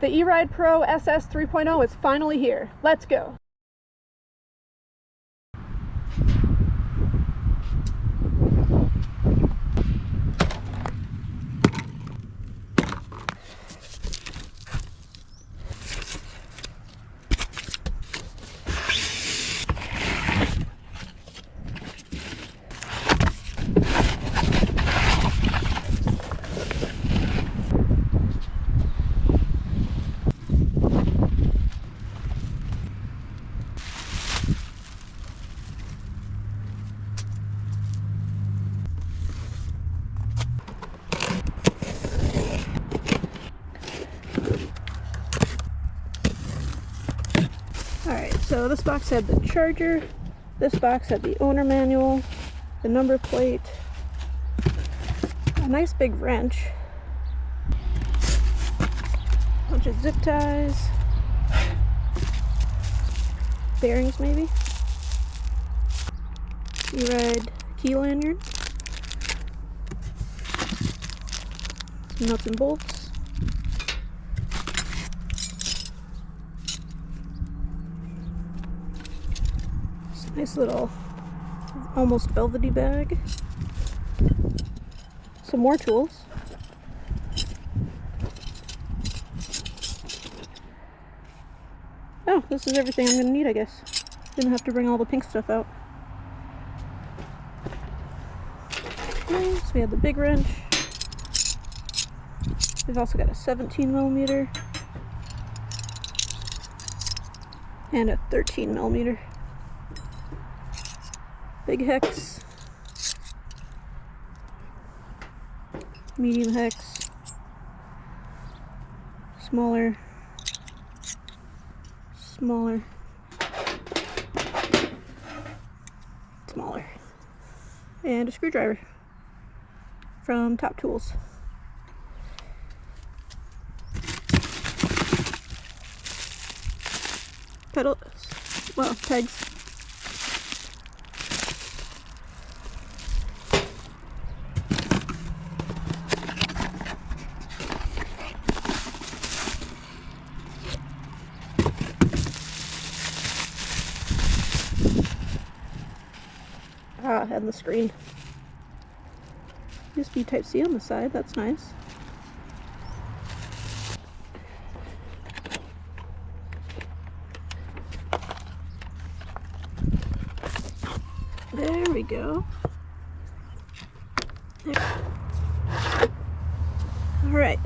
The Eride Pro SS 3.0 is finally here. Let's go! Alright, so this box had the charger, this box had the owner manual, the number plate, a nice big wrench, a bunch of zip ties, bearings maybe, Eride key lanyard, some nuts and bolts, nice little almost velvety bag, some more tools, oh, this is everything I'm gonna need, I guess. Didn't have to bring all the pink stuff out. Okay, so we have the big wrench. We've also got a 17mm and a 13mm. Big hex, medium hex, smaller, smaller, smaller, and a screwdriver from Top Tools. Pedals, well, pegs. And the screen. USB Type-C on the side, that's nice. There we go. There. All right.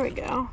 we go.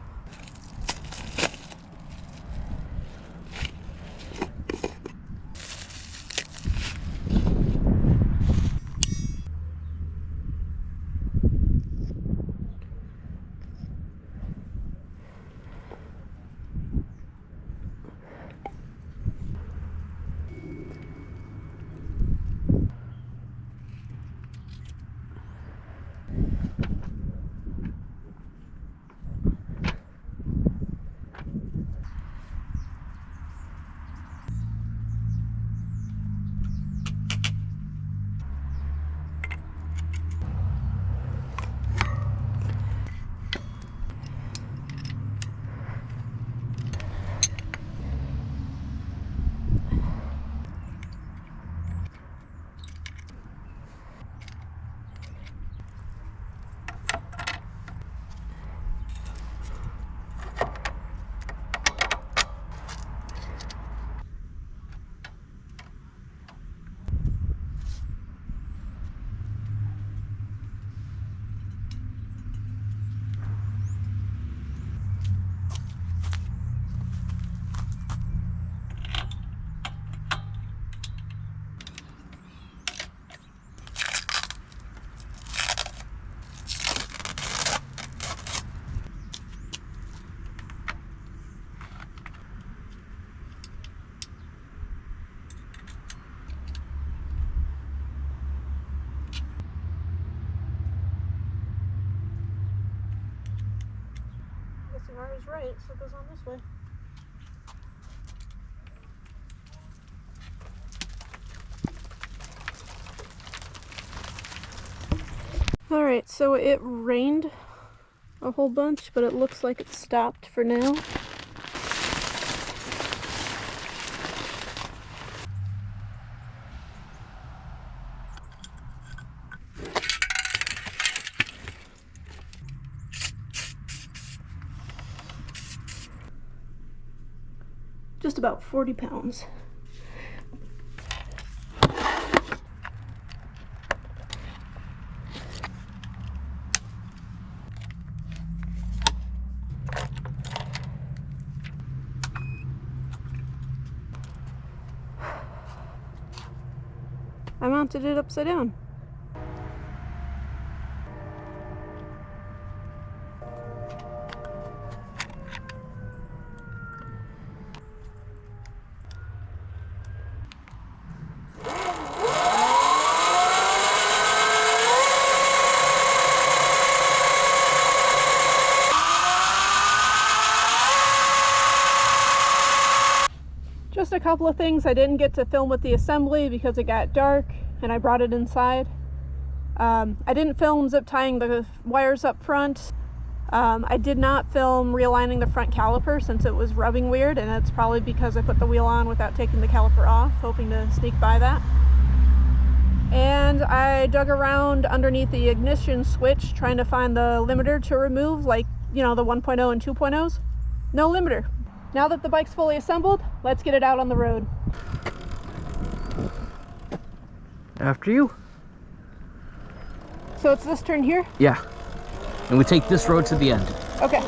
I was right, so it goes on this way. Alright, so it rained a whole bunch, but it looks like it stopped for now. Just about 40 pounds. I mounted it upside down. Just a couple of things I didn't get to film with the assembly because it got dark and I brought it inside. I didn't film zip tying the wires up front. I did not film realigning the front caliper since it was rubbing weird, and it's probably because I put the wheel on without taking the caliper off, hoping to sneak by that. And I dug around underneath the ignition switch trying to find the limiter to remove, like, you know, the 1.0 and 2.0s. No limiter. Now that the bike's fully assembled, let's get it out on the road. After you. So it's this turn here? Yeah. And we take this road to the end. Okay.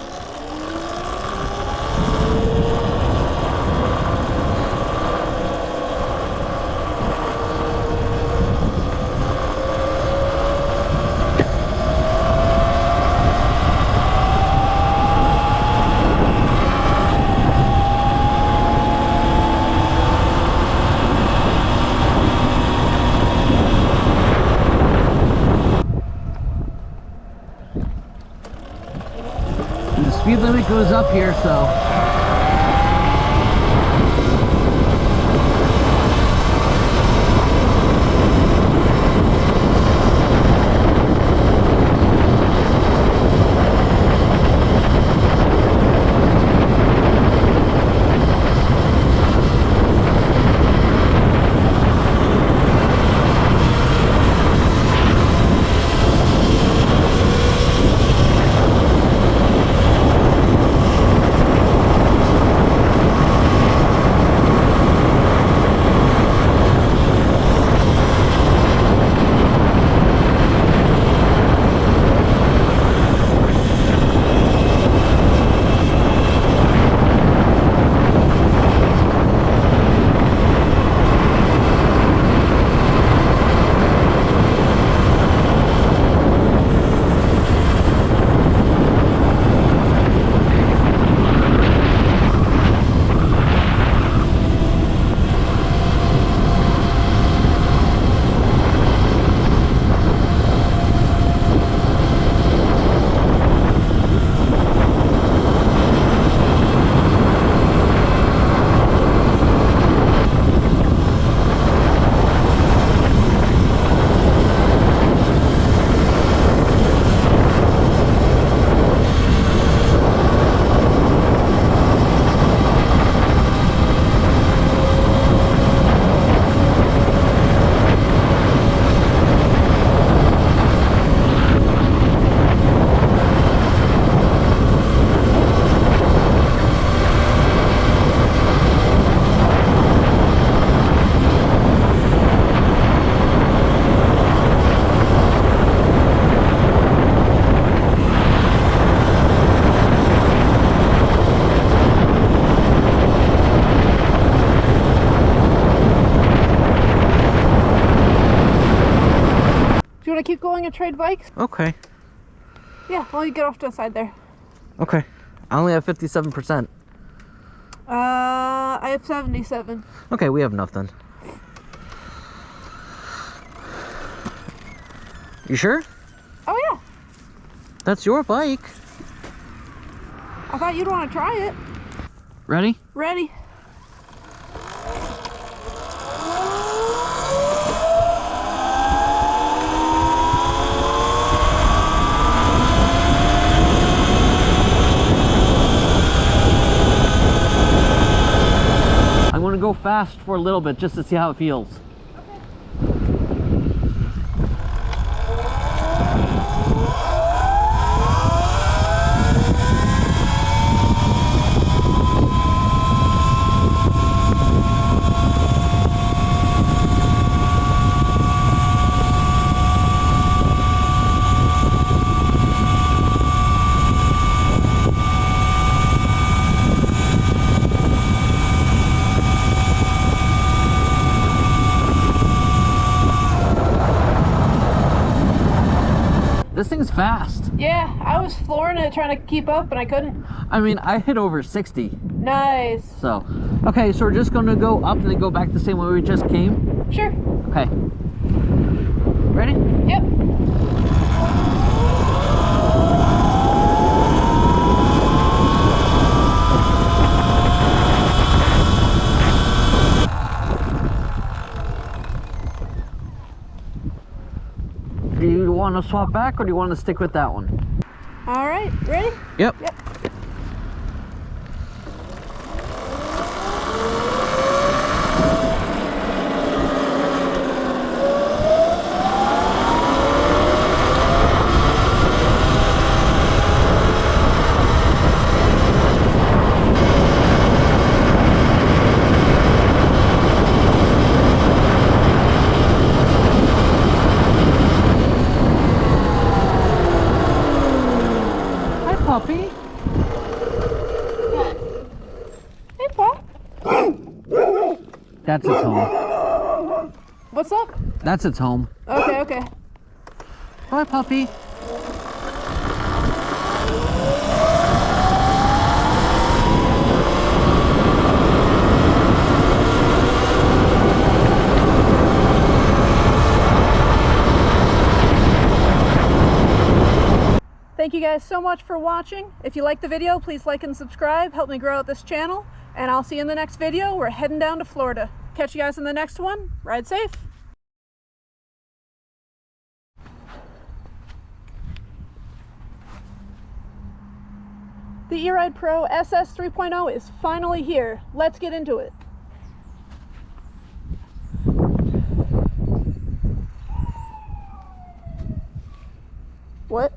Speed limit goes up here, so you want to keep going and trade bikes? Okay. Yeah, well, you get off to the side there. Okay. I only have 57%. I have 77. Okay, we have enough then. You sure? Oh, yeah. That's your bike. I thought you'd want to try it. Ready? Ready. I'm going to go fast for a little bit just to see how it feels. This thing's fast. Yeah, I was flooring it trying to keep up, and I couldn't. I mean, I hit over 60. Nice. So, okay, so we're just going to go up and then go back the same way we just came? Sure. Okay. Ready? Yep. Do you want to swap back or do you want to stick with that one? All right, ready? Yep. Yep. Puppy. Hey, Paul. That's its home. What's up? That's its home. Okay, okay. Bye, puppy. Thank you guys so much for watching. If you liked the video, please like and subscribe. Help me grow out this channel. And I'll see you in the next video. We're heading down to Florida. Catch you guys in the next one. Ride safe. The Eride Pro SS 3.0 is finally here. Let's get into it. What?